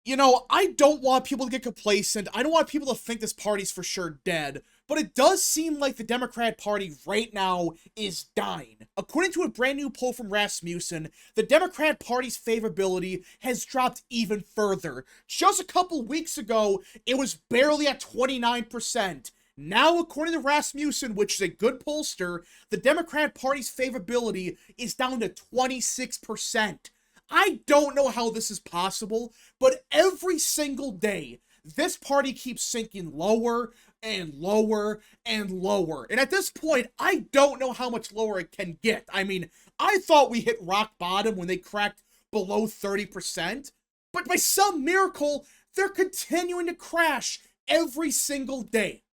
You know, I don't want people to get complacent. I don't want people to think this party's for sure dead. But it does seem like the Democrat Party right now is dying. According to a brand new poll from Rasmussen, the Democrat Party's favorability has dropped even further. Just a couple weeks ago, it was barely at 29%. Now, according to Rasmussen, which is a good pollster, the Democrat Party's favorability is down to 26%. I don't know how this is possible, but every single day, this party keeps sinking lower and lower and lower. And at this point, I don't know how much lower it can get. I mean, I thought we hit rock bottom when they cracked below 30%, but by some miracle, they're continuing to crash every single day.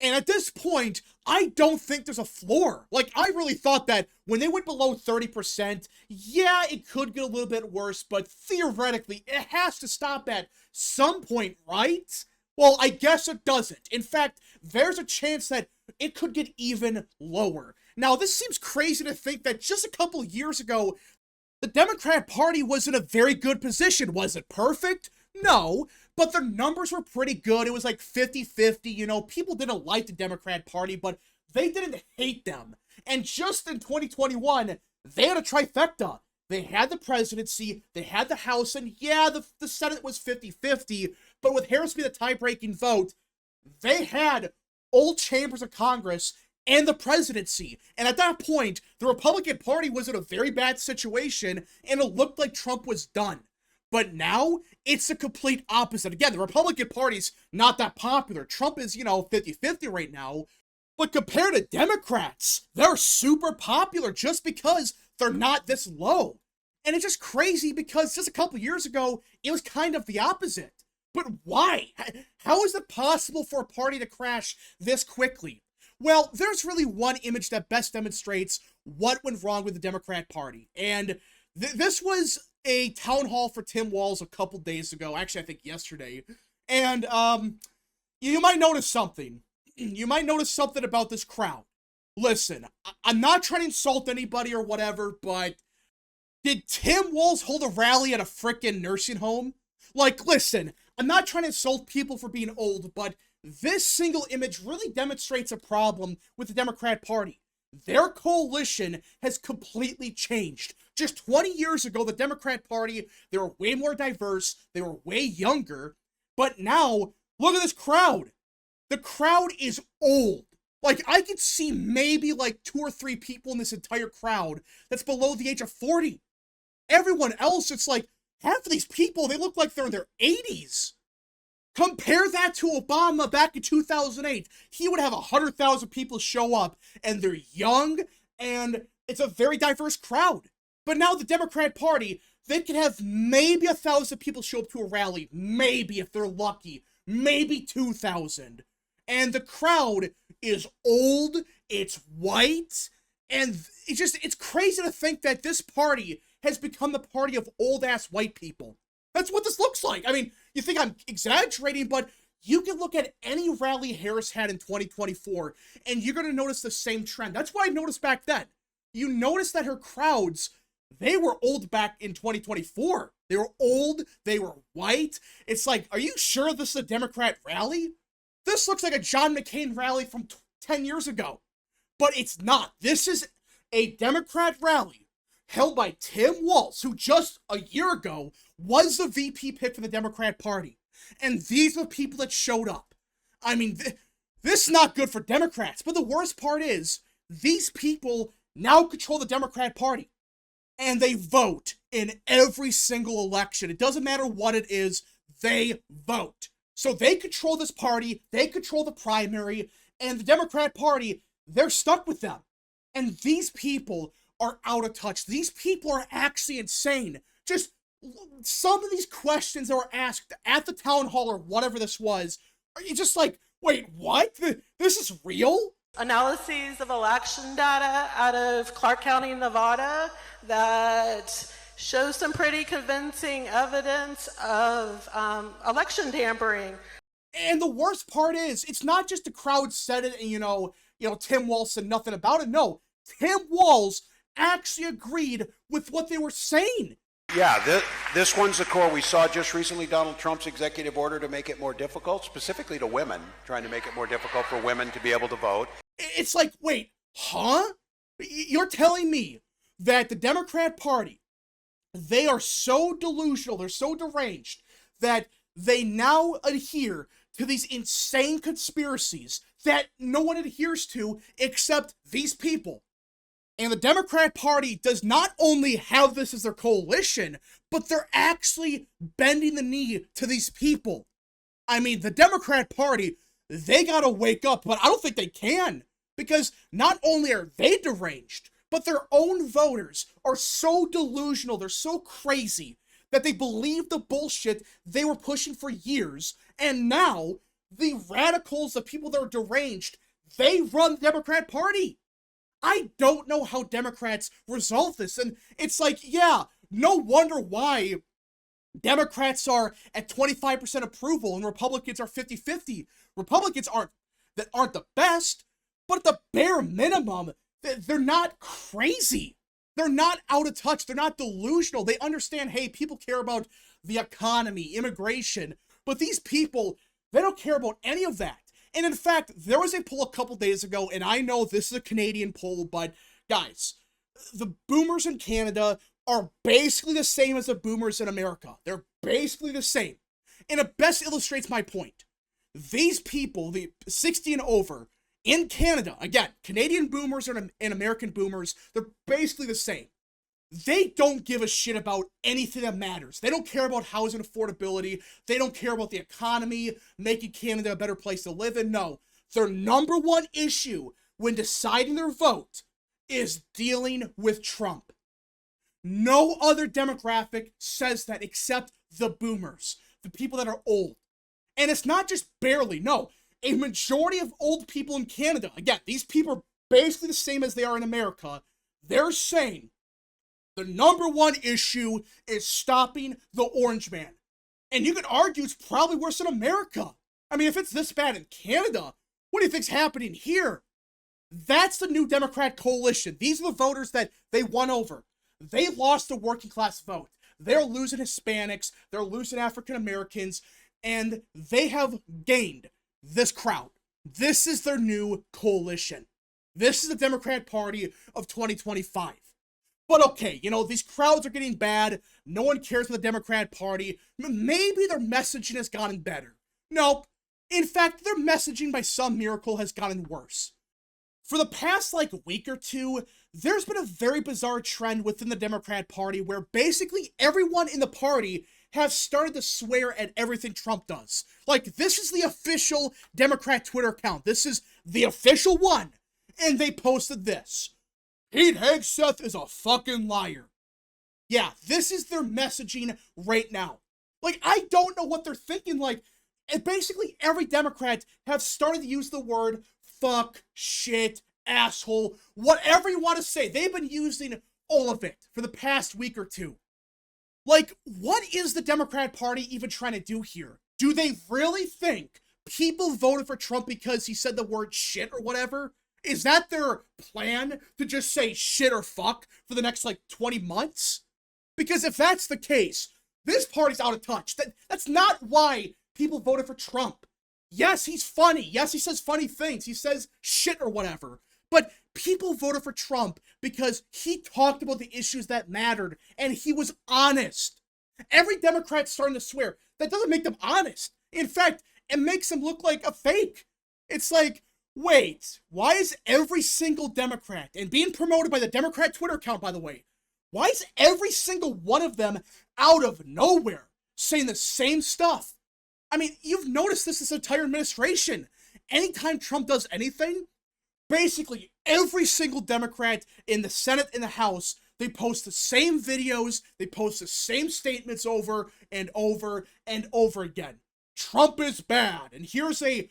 And at this point, I don't think there's a floor. Like, I really thought that when they went below 30%, yeah, it could get a little bit worse, but theoretically, it has to stop at some point, right? Well, I guess it doesn't. In fact, there's a chance that it could get even lower. Now, this seems crazy to think that just a couple years ago, the Democrat Party was in a very good position. Was it perfect? No, but their numbers were pretty good. It was like 50-50, you know, people didn't like the Democrat Party, but they didn't hate them. And just in 2021, they had a trifecta. They had the presidency, they had the House, and yeah, the Senate was 50-50, but with Harris being the tie-breaking vote, they had all chambers of Congress and the presidency. And at that point, the Republican Party was in a very bad situation, and it looked like Trump was done. But now, it's the complete opposite. Again, the Republican Party's not that popular. Trump is, you know, 50-50 right now. But compared to Democrats, they're super popular just because they're not this low. And it's just crazy because just a couple years ago, it was kind of the opposite. But why? How is it possible for a party to crash this quickly? Well, there's really one image that best demonstrates what went wrong with the Democrat Party. And this was a town hall for Tim Walz a couple days ago. Actually, I think yesterday. And you might notice something. You might notice something about this crowd. Listen, I'm not trying to insult anybody or whatever, but did Tim Walz hold a rally at a frickin' nursing home? Like, listen, I'm not trying to insult people for being old, but this single image really demonstrates a problem with the Democrat Party. Their coalition has completely changed. Just 20 years ago, the Democrat Party, they were way more diverse, they were way younger, but now, look at this crowd. The crowd is old. Like, I could see maybe like 2 or 3 people in this entire crowd that's below the age of 40. Everyone else, it's like, half of these people, they look like they're in their 80s. Compare that to Obama back in 2008. He would have 100,000 people show up, and they're young, and it's a very diverse crowd. But now the Democrat Party, they can have maybe 1,000 people show up to a rally, maybe if they're lucky, maybe 2,000. And the crowd is old, it's white, and it's crazy to think that this party has become the party of old-ass white people. That's what this looks like. I mean, you think I'm exaggerating, but you can look at any rally Harris had in 2024, and you're going to notice the same trend. That's what I noticed back then. You notice that her crowds, they were old back in 2024. They were old, they were white. It's like, are you sure this is a Democrat rally? This looks like a John McCain rally from 10 years ago. But it's not. This is a Democrat rally held by Tim Walz, who just a year ago was the VP pick for the Democrat Party. And these are the people that showed up. I mean, this is not good for Democrats. But the worst part is, these people now control the Democrat Party. And they vote in every single election. It doesn't matter what it is, they vote. So they control this party, they control the primary, and the Democrat Party, they're stuck with them. And these people are out of touch. These people are actually insane. Just some of these questions that were asked at the town hall or whatever this was, are you just like, wait, what? This is real? Analyses of election data out of Clark County, Nevada, that shows some pretty convincing evidence of election tampering. And the worst part is, it's not just the crowd said it and, you know, Tim Walz said nothing about it. No, Tim Walz actually agreed with what they were saying. Yeah, this one's the core. We saw just recently Donald Trump's executive order to make it more difficult, specifically to women, trying to make it more difficult for women to be able to vote. It's like, wait, huh? You're telling me that the Democrat Party, they are so delusional, they're so deranged, that they now adhere to these insane conspiracies that no one adheres to except these people. And the Democrat Party does not only have this as their coalition, but they're actually bending the knee to these people. I mean, the Democrat Party, they gotta wake up, but I don't think they can. Because not only are they deranged, but their own voters are so delusional, they're so crazy, that they believe the bullshit they were pushing for years, and now, the radicals, the people that are deranged, they run the Democrat Party. I don't know how Democrats resolve this, and it's like, yeah, no wonder why Democrats are at 25% approval and Republicans are 50-50. Republicans aren't the best, but at the bare minimum, they're not crazy. They're not out of touch. They're not delusional. They understand, hey, people care about the economy, immigration, but these people, they don't care about any of that. And in fact, there was a poll a couple days ago, and I know this is a Canadian poll, but guys, the boomers in Canada are basically the same as the boomers in America. They're basically the same. And it best illustrates my point. These people, the 60 and over, in Canada, again, Canadian boomers and American boomers, they're basically the same. They don't give a shit about anything that matters. They don't care about housing affordability. They don't care about the economy, making Canada a better place to live in. No, their number one issue when deciding their vote is dealing with Trump. No other demographic says that except the boomers, the people that are old. And it's not just barely, no. A majority of old people in Canada, again, these people are basically the same as they are in America, they're saying the number one issue is stopping the Orange Man. And you could argue it's probably worse in America. I mean, if it's this bad in Canada, what do you think's happening here? That's the new Democrat coalition. These are the voters that they won over. They lost the working class vote. They're losing Hispanics, they're losing African Americans, and they have gained this crowd. This is their new coalition. This is the Democrat Party of 2025. But okay, you know, these crowds are getting bad. No one cares for the Democrat Party. Maybe their messaging has gotten better. Nope. In fact, their messaging by some miracle has gotten worse. For the past, week or two, there's been a very bizarre trend within the Democrat Party where basically everyone in the party has started to swear at everything Trump does. This is the official Democrat Twitter account. This is the official one. And they posted this. Pete Hegseth is a fucking liar. Yeah, this is their messaging right now. I don't know what they're thinking. And basically every Democrat have started to use the word fuck, shit, asshole, whatever you want to say. They've been using all of it for the past week or two. What is the Democrat Party even trying to do here? Do they really think people voted for Trump because he said the word shit or whatever? Is that their plan, to just say shit or fuck for the next 20 months? Because if that's the case, this party's out of touch. That's not why people voted for Trump. Yes, he's funny. Yes, he says funny things. He says shit or whatever. But people voted for Trump because he talked about the issues that mattered and he was honest. Every Democrat's starting to swear. That doesn't make them honest. In fact, it makes them look like a fake. It's wait, why is every single Democrat, and being promoted by the Democrat Twitter account, by the way, why is every single one of them out of nowhere saying the same stuff? I mean, you've noticed this entire administration. Anytime Trump does anything, basically every single Democrat in the Senate and the House, they post the same videos, they post the same statements over and over and over again. Trump is bad, and here's a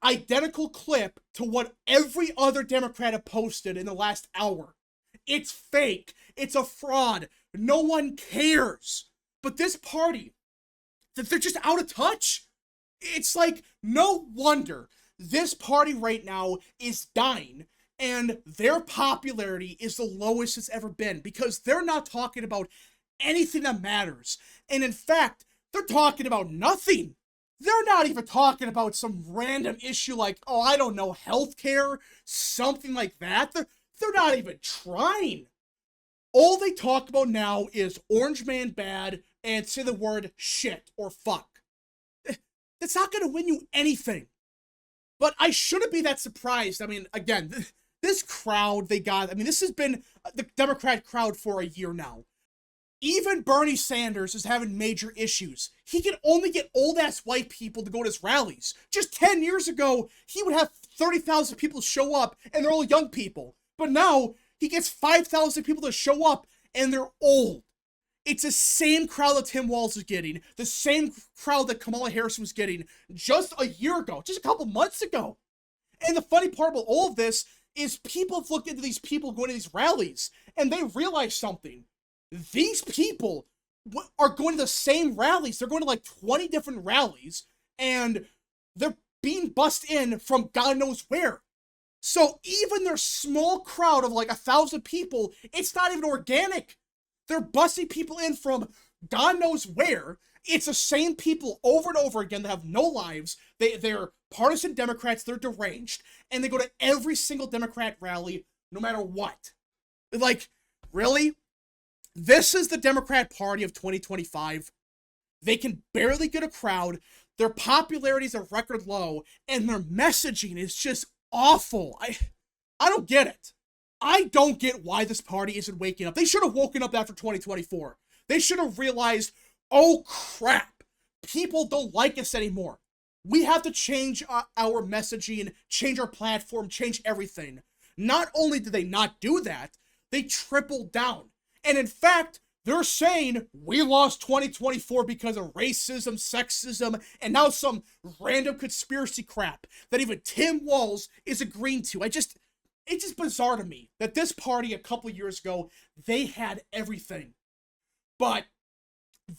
identical clip to what every other Democrat have posted in the last hour. It's fake. It's a fraud. No one cares. But this party, that they're just out of touch. It's no wonder this party right now is dying and their popularity is the lowest it's ever been because they're not talking about anything that matters. And in fact, they're talking about nothing. They're not even talking about some random issue like, oh, I don't know, healthcare, something like that. They're not even trying. All they talk about now is Orange Man bad and say the word shit or fuck. That's not going to win you anything. But I shouldn't be that surprised. I mean, again, this crowd they got, I mean, this has been the Democrat crowd for a year now. Even Bernie Sanders is having major issues. He can only get old-ass white people to go to his rallies. Just 10 years ago, he would have 30,000 people show up, and they're all young people. But now, he gets 5,000 people to show up, and they're old. It's the same crowd that Tim Walz is getting, the same crowd that Kamala Harris was getting just a year ago, just a couple months ago. And the funny part about all of this is people have looked into these people going to these rallies, and they realize something. These people are going to the same rallies. They're going to like 20 different rallies, and they're being bussed in from God knows where. So even their small crowd of like 1,000 people, it's not even organic. They're bussing people in from God knows where. It's the same people over and over again that have no lives. They're partisan Democrats. They're deranged. And they go to every single Democrat rally, no matter what. Like, really? This is the Democrat Party of 2025. They can barely get a crowd. Their popularity is a record low. And their messaging is just awful. I don't get it. I don't get why this party isn't waking up. They should have woken up after 2024. They should have realized, oh crap, people don't like us anymore. We have to change our messaging, change our platform, change everything. Not only did they not do that, they tripled down. And in fact, they're saying we lost 2024 because of racism, sexism, and now some random conspiracy crap that even Tim Walz is agreeing to. It's just bizarre to me that this party a couple years ago, they had everything. But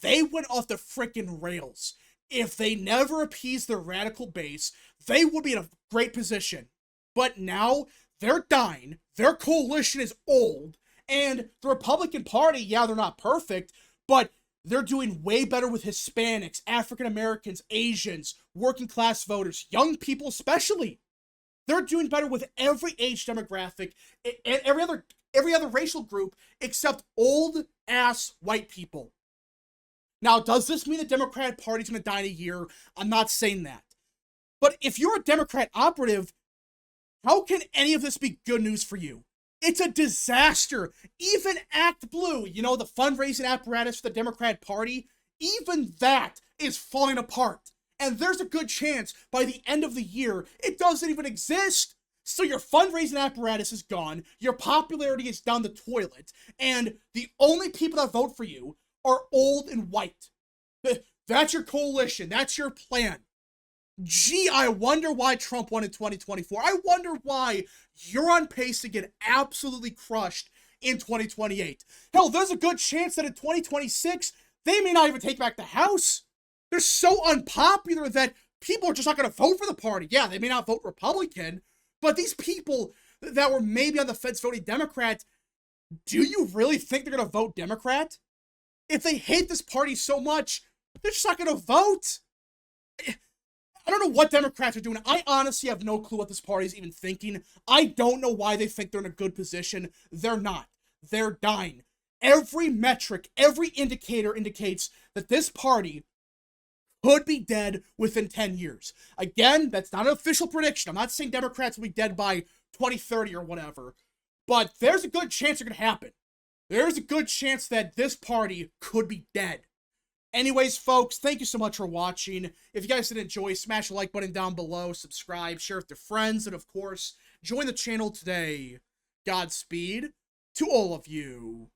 they went off the frickin' rails. If they never appeased their radical base, they would be in a great position. But now, they're dying, their coalition is old, and the Republican Party, yeah, they're not perfect, but they're doing way better with Hispanics, African Americans, Asians, working class voters, young people especially. They're doing better with every age demographic and every other racial group except old-ass white people. Now, does this mean the Democratic Party's going to die in a year? I'm not saying that. But if you're a Democrat operative, how can any of this be good news for you? It's a disaster. Even Act Blue, you know, the fundraising apparatus for the Democrat Party, even that is falling apart. And there's a good chance by the end of the year, it doesn't even exist. So your fundraising apparatus is gone, your popularity is down the toilet, and the only people that vote for you are old and white. That's your coalition. That's your plan. Gee, I wonder why Trump won in 2024. I wonder why you're on pace to get absolutely crushed in 2028. Hell, there's a good chance that in 2026, they may not even take back the House. They're so unpopular that people are just not going to vote for the party. Yeah, they may not vote Republican, but these people that were maybe on the fence voting Democrat, do you really think they're going to vote Democrat? If they hate this party so much, they're just not going to vote. I don't know what Democrats are doing. I honestly have no clue what this party is even thinking. I don't know why they think they're in a good position. They're not. They're dying. Every metric, every indicator indicates that this party could be dead within 10 years. Again, that's not an official prediction. I'm not saying Democrats will be dead by 2030 or whatever. But there's a good chance it could happen. There's a good chance that this party could be dead. Anyways, folks, thank you so much for watching. If you guys did enjoy, smash the like button down below, subscribe, share with your friends, and of course, join the channel today. Godspeed to all of you.